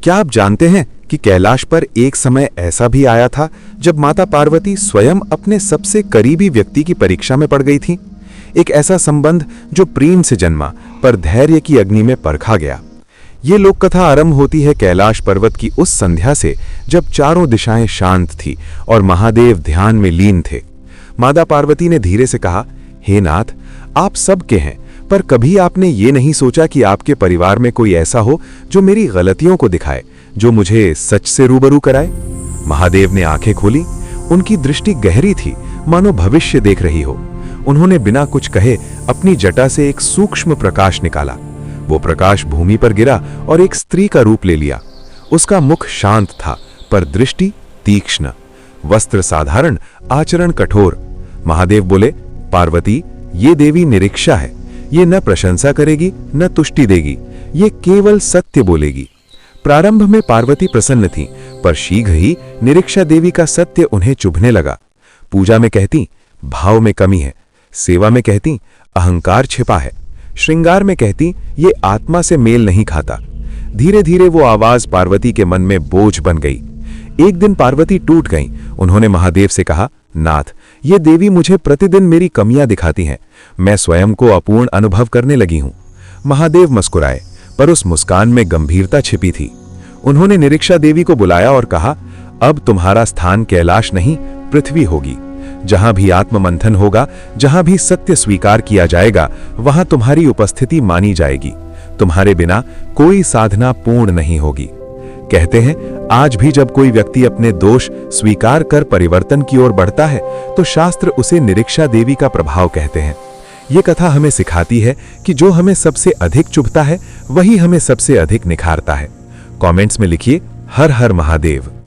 क्या आप जानते हैं कि कैलाश पर एक समय ऐसा भी आया था जब माता पार्वती स्वयं अपने सबसे करीबी व्यक्ति की परीक्षा में पड़ गई थी। एक ऐसा संबंध जो प्रेम से जन्मा पर धैर्य की अग्नि में परखा गया। ये लोक कथा आरंभ होती है कैलाश पर्वत की उस संध्या से जब चारों दिशाएं शांत थी और महादेव ध्यान में लीन थे। माता पार्वती ने धीरे से कहा, हे नाथ, आप सबके हैं, पर कभी आपने ये नहीं सोचा कि आपके परिवार में कोई ऐसा हो जो मेरी गलतियों को दिखाए, जो मुझे सच से रूबरू कराए। महादेव ने आंखें खोली। उनकी दृष्टि गहरी थी, मानो भविष्य देख रही हो। उन्होंने बिना कुछ कहे अपनी जटा से एक सूक्ष्म प्रकाश निकाला। वो प्रकाश भूमि पर गिरा और एक स्त्री का रूप ले लिया। उसका मुख शांत था, पर दृष्टि तीक्ष्ण, वस्त्र साधारण, आचरण कठोर। महादेव बोले, पार्वती, ये देवी निरीक्षा है। ये न प्रशंसा करेगी न तुष्टि देगी, ये केवल सत्य बोलेगी। प्रारंभ में पार्वती प्रसन्न थी, पर शीघ्र ही निरीक्षा देवी का सत्य उन्हें चुभने लगा। पूजा में कहती भाव में कमी है, सेवा में कहती अहंकार छिपा है, श्रृंगार में कहती ये आत्मा से मेल नहीं खाता। धीरे धीरे वो आवाज पार्वती के मन में बोझ बन गई। एक दिन पार्वती टूट गईं। उन्होंने महादेव से कहा, नाथ, ये देवी मुझे प्रतिदिन मेरी कमियां दिखाती हैं। मैं स्वयं को अपूर्ण अनुभव करने लगी हूं। महादेव मुस्कुराए, पर उस मुस्कान में गंभीरता छिपी थी। उन्होंने निरीक्षा देवी को बुलाया और कहा, अब तुम्हारा स्थान कैलाश नहीं, पृथ्वी होगी। जहां भी आत्ममंथन होगा, जहां भी सत्य स्वीकार किया जाएगा, वहां तुम्हारी उपस्थिति मानी जाएगी। तुम्हारे बिना कोई साधना पूर्ण नहीं होगी। कहते हैं, आज भी जब कोई व्यक्ति अपने दोष स्वीकार कर परिवर्तन की ओर बढ़ता है तो शास्त्र उसे निरीक्षा देवी का प्रभाव कहते हैं। ये कथा हमें सिखाती है कि जो हमें सबसे अधिक चुभता है वही हमें सबसे अधिक निखारता है। कमेंट्स में लिखिए, हर हर महादेव।